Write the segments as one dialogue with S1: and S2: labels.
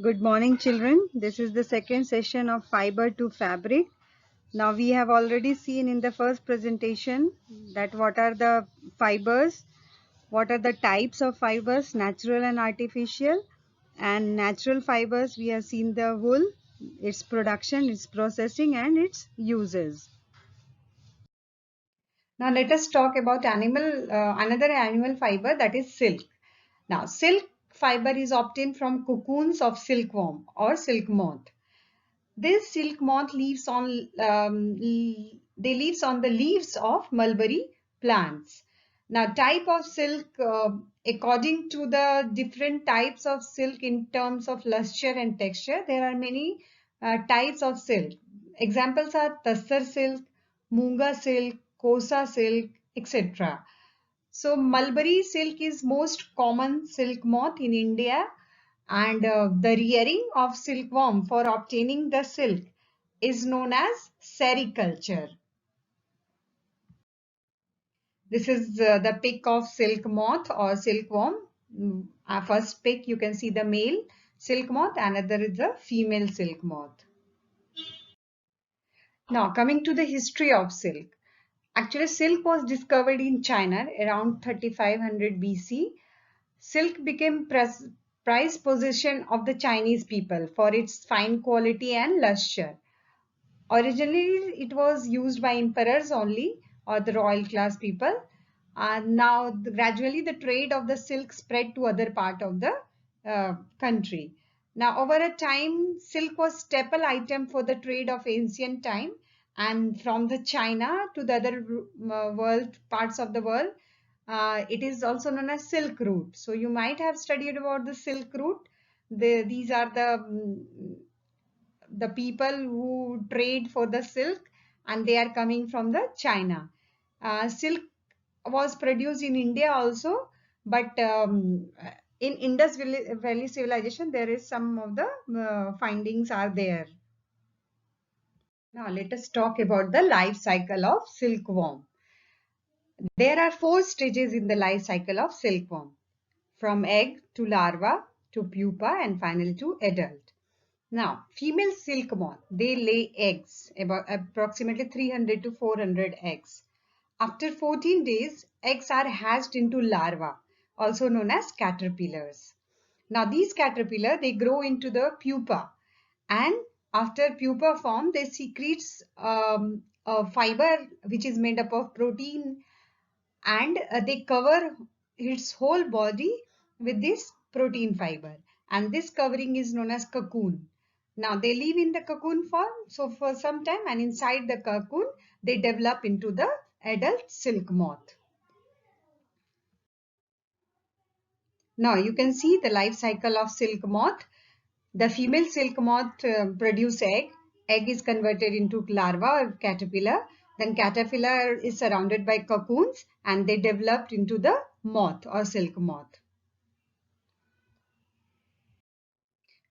S1: Good morning, children. This is the second session of Fiber to Fabric. Now, we have already seen in the first presentation that what are the fibers, what are the types of fibers, natural and artificial. And natural fibers, we have seen the wool, its production, its processing, and its uses. Now, let us talk about another animal fiber, that is silk. Now, silk fiber is obtained from cocoons of silkworm or silk moth. This silk moth lives on the leaves of mulberry plants. Now, type of silk, according to the different types of silk in terms of luster and texture, there are many types of silk. Examples are tassar silk, munga silk, kosa silk, etc. So, mulberry silk is most common silk moth in India, and the rearing of silkworm for obtaining the silk is known as sericulture. This is the pic of silk moth or silkworm. First pic, you can see the male silk moth, another is the female silk moth. Now, coming to the history of silk. Actually, silk was discovered in China around 3500 BC. Silk became prized possession of the Chinese people for its fine quality and luster. Originally, it was used by emperors only or the royal class people. And now, gradually, the trade of the silk spread to other part of the country. Now, over a time, silk was staple item for the trade of ancient time, and from the China to the other world parts of the world, it is also known as silk route. So you might have studied about the silk route. These are the people who trade for the silk, and they are coming from the China. Silk was produced in India also, but in Valley civilization, there is some of the findings are there. Now let us talk about the life cycle of silkworm. There are 4 stages in the life cycle of silkworm, from egg to larva to pupa and finally to adult. Now, female silk moth, they lay eggs, about approximately 300 to 400 eggs. After 14 days, eggs are hatched into larvae, also known as caterpillars. Now, these caterpillars, they grow into the pupa, and after pupa form, they secretes a fiber which is made up of protein, and they cover its whole body with this protein fiber, and this covering is known as cocoon. Now they live in the cocoon form so for some time, and inside the cocoon they develop into the adult silk moth. Now you can see the life cycle of silk moth. The female silk moth produce egg. Egg is converted into larva or caterpillar. Then caterpillar is surrounded by cocoons, and they developed into the moth or silk moth.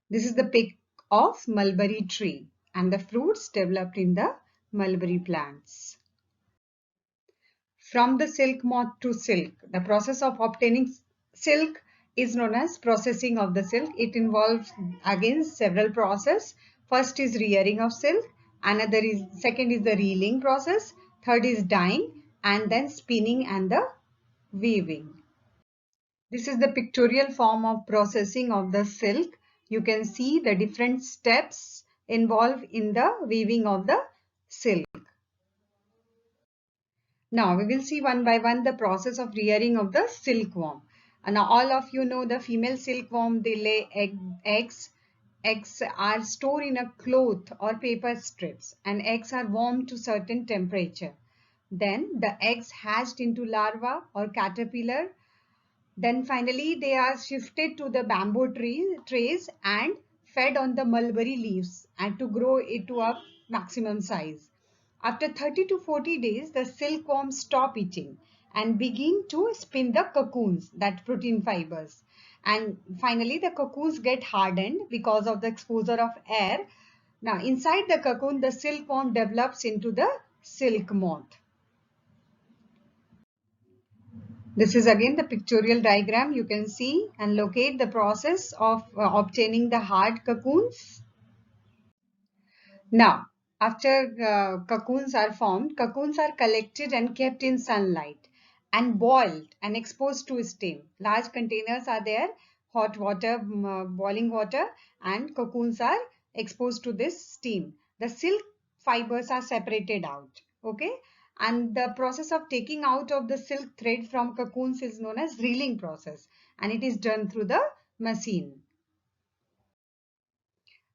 S1: This is the pic of mulberry tree, and the fruits developed in the mulberry plants. From the silk moth to silk, the process of obtaining silk is known as processing of the silk. It involves again several processes. First is rearing of silk, second is the reeling process, third is dyeing, and then spinning and the weaving. This is the pictorial form of processing of the silk. You can see the different steps involved in the weaving of the silk. Now we will see one by one the process of rearing of the silkworm. And now all of you know the female silkworm, they lay eggs. Eggs are stored in a cloth or paper strips, and eggs are warmed to certain temperature. Then the eggs hatched into larva or caterpillar. Then finally they are shifted to the bamboo trays and fed on the mulberry leaves and to grow it to a maximum size. After 30 to 40 days, the silkworms stop eating and begin to spin the cocoons, that protein fibers. And finally the cocoons get hardened because of the exposure of air. Now inside the cocoon, the silkworm develops into the silk moth. This is again the pictorial diagram. You can see and locate the process of obtaining the hard cocoons. Now, after cocoons are formed, cocoons are collected and kept in sunlight and boiled and exposed to steam. Large containers are there, hot water, boiling water, and cocoons are exposed to this steam. The silk fibers are separated out, okay? And the process of taking out of the silk thread from cocoons is known as reeling process, and it is done through the machine.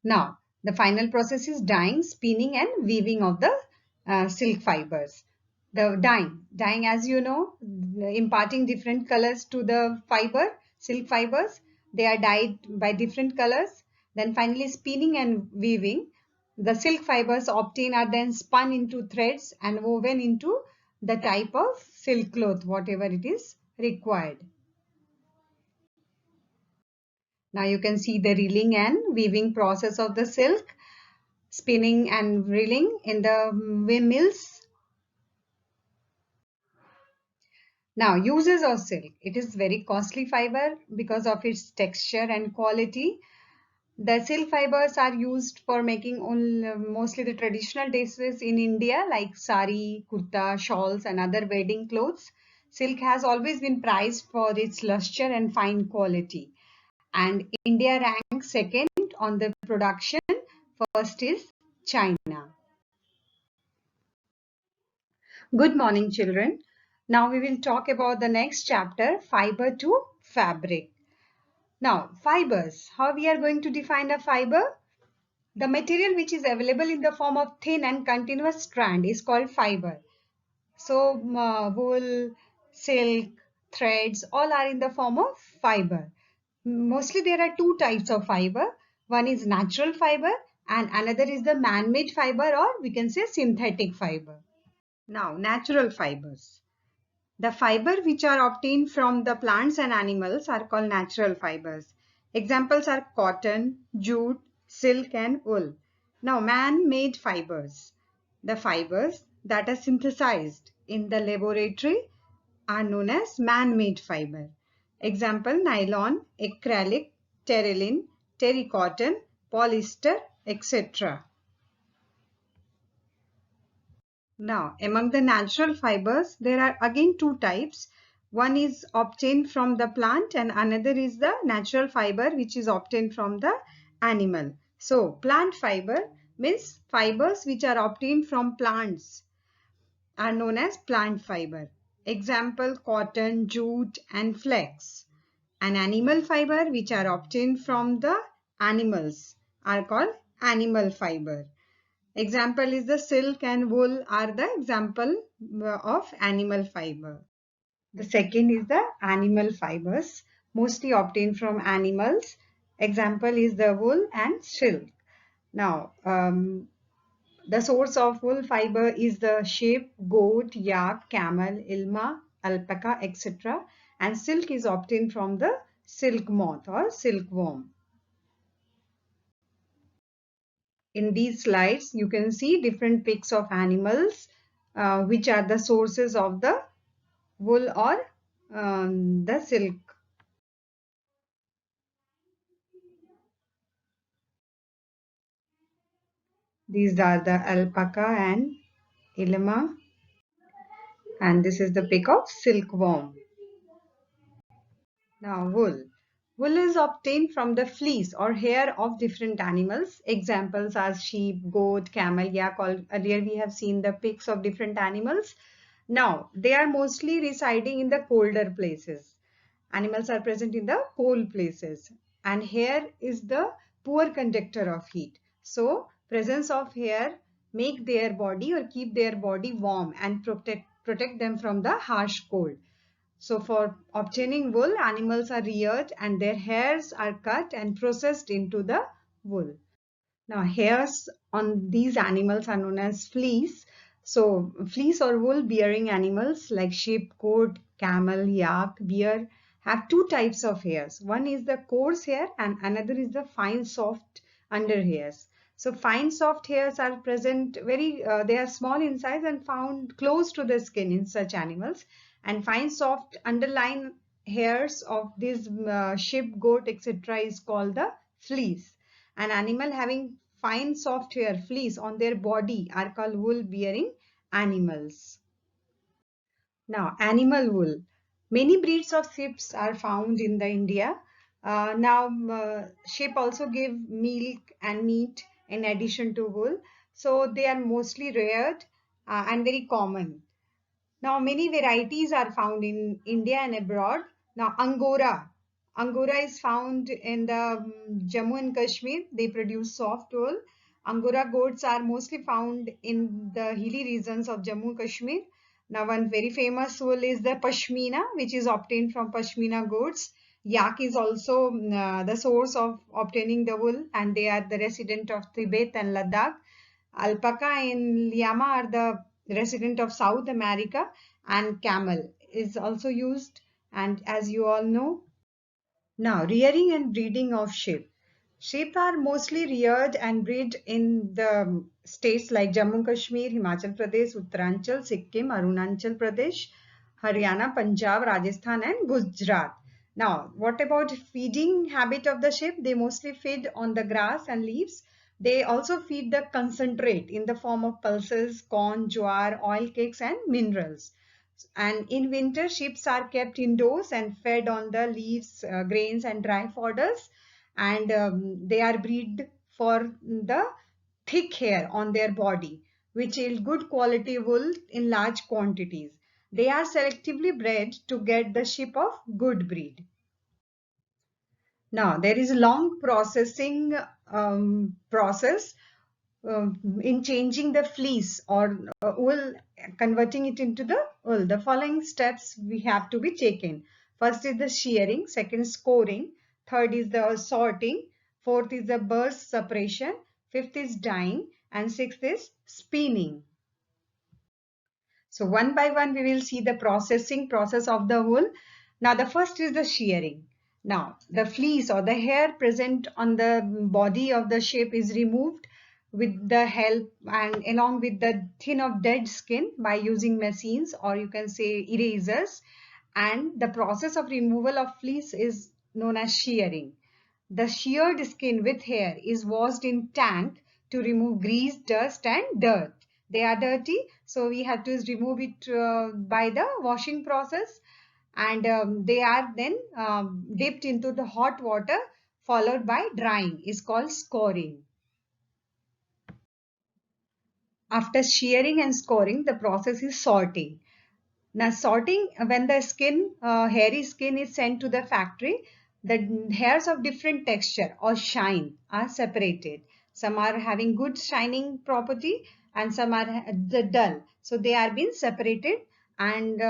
S1: Now, the final process is dyeing, spinning and weaving of the silk fibers. The dyeing as you know, imparting different colors to the silk fibers. They are dyed by different colors. Then finally spinning and weaving. The silk fibers obtained are then spun into threads and woven into the type of silk cloth, whatever it is required. Now you can see the reeling and weaving process of the silk, spinning and reeling in the mills. Now, uses of silk. It is very costly fiber because of its texture and quality. The silk fibers are used for making mostly the traditional dresses in India like sari, kurta, shawls and other wedding clothes. Silk has always been prized for its luster and fine quality. And India ranks second on the production. First is China. Good morning, children. Now we will talk about the next chapter, fiber to fabric. Now, fibers. How we are going to define a fiber? The material which is available in the form of thin and continuous strand is called fiber. So, wool, silk, threads, all are in the form of fiber. Mostly there are two types of fiber. One is natural fiber and another is the man-made fiber, or we can say synthetic fiber. Now, natural fibers. The fiber which are obtained from the plants and animals are called natural fibers. Examples are cotton, jute, silk and wool. Now, man-made fibers. The fibers that are synthesized in the laboratory are known as man-made fiber. Example, nylon, acrylic, terylene, terrycotton, polyester, etc. Now, among the natural fibers, there are again two types. One is obtained from the plant and another is the natural fiber which is obtained from the animal. So, plant fiber means fibers which are obtained from plants are known as plant fiber. Example, cotton, jute and flax. And animal fiber which are obtained from the animals are called animal fiber. Example is the silk and wool are the example of animal fiber. The second is the animal fibers, mostly obtained from animals. Example is the wool and silk. Now, the source of wool fiber is the sheep, goat, yak, camel, ilma, alpaca, etc. And silk is obtained from the silk moth or silkworm. In these slides, you can see different pics of animals which are the sources of the wool or the silk. These are the alpaca and ilma, and this is the pic of silkworm. Now, wool. Wool is obtained from the fleece or hair of different animals. Examples are sheep, goat, camel, yak. Earlier we have seen the pics of different animals. Now, they are mostly residing in the colder places. Animals are present in the cold places, and hair is the poor conductor of heat. So, presence of hair make their body or keep their body warm and protect them from the harsh cold. So for obtaining wool, animals are reared and their hairs are cut and processed into the wool. Now hairs on these animals are known as fleece. So fleece or wool bearing animals like sheep, goat, camel, yak, bear have two types of hairs. One is the coarse hair and another is the fine soft under hairs. So fine soft hairs are present they are small in size and found close to the skin in such animals. and fine soft underlying hairs of this sheep, goat, etc. is called the fleece. An animal having fine soft hair, fleece on their body are called wool bearing animals. Now, animal wool. Many breeds of sheep are found in the India. Sheep also give milk and meat in addition to wool. So they are mostly reared and very common. Now, many varieties are found in India and abroad. Now, Angora. Angora is found in the Jammu and Kashmir. They produce soft wool. Angora goats are mostly found in the hilly regions of Jammu and Kashmir. Now, one very famous wool is the Pashmina, which is obtained from Pashmina goats. Yak is also the source of obtaining the wool, and they are the resident of Tibet and Ladakh. Alpaca and llama are the resident of South America, and camel is also used, and as you all know. Now, rearing and breeding of sheep. Sheep are mostly reared and bred in the states like Jammu Kashmir, Himachal Pradesh, Uttaranchal, Sikkim, Arunachal Pradesh, Haryana, Punjab, Rajasthan and Gujarat. Now, what about feeding habit of the sheep? They mostly feed on the grass and leaves. They also feed the concentrate in the form of pulses, corn, jowar, oil cakes and minerals. And in winter, sheep are kept indoors and fed on the leaves, grains and dry fodders. And they are bred for the thick hair on their body, which yield good quality wool in large quantities. They are selectively bred to get the sheep of good breed. Now, there is a long processing process in changing the fleece or wool, converting it into the wool. The following steps we have to be taken. First is the shearing, second scoring, third is the sorting, fourth is the burst separation, fifth is dyeing, and sixth is spinning. So one by one we will see the processing process of the wool. Now the first is the shearing. Now the fleece or the hair present on the body of the sheep is removed with the help and along with the thin of dead skin by using machines, or you can say erasers, and the process of removal of fleece is known as shearing. The sheared skin with hair is washed in tank to remove grease, dust and dirt. They are dirty, so we have to remove it by the washing process, and they are then dipped into the hot water followed by drying, is called scoring. After shearing and scoring, the process is sorting. Now sorting, when the skin, hairy skin is sent to the factory, the hairs of different texture or shine are separated. Some are having good shining property and some are dull. So they are being separated, and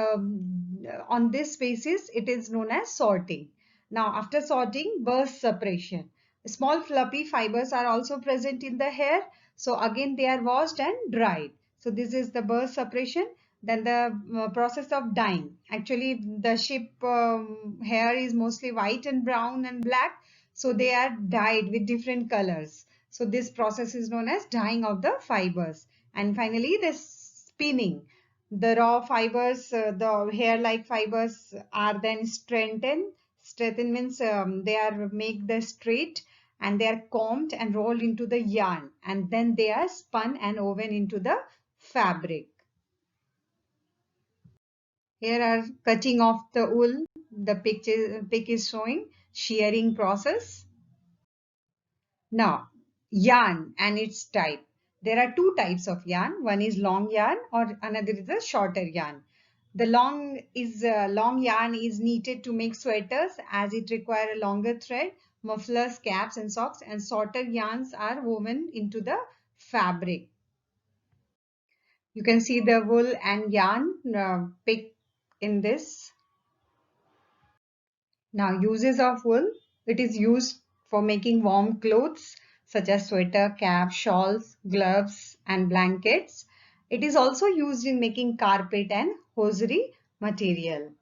S1: on this basis it is known as sorting. Now after sorting, burst separation. Small fluffy fibers are also present in the hair. So again they are washed and dried. So this is the burst separation. Then the process of dyeing. Actually, the sheep hair is mostly white and brown and black. So they are dyed with different colors. So this process is known as dyeing of the fibers. And finally, the spinning. The raw fibers, the hair-like fibers are then strengthened. Strengthened means they are make the straight, and they are combed and rolled into the yarn, and then they are spun and woven into the fabric. Here are cutting off the wool. The pic is showing shearing process. Now, yarn and its type. There are two types of yarn. One is long yarn or another is a shorter yarn. The long yarn is needed to make sweaters as it requires a longer thread, mufflers, caps and socks, and shorter yarns are woven into the fabric. You can see the wool and yarn pic in this. Now, uses of wool. It is used for making warm clothes such as sweater, cap, shawls, gloves and blankets. It is also used in making carpet and hosiery material.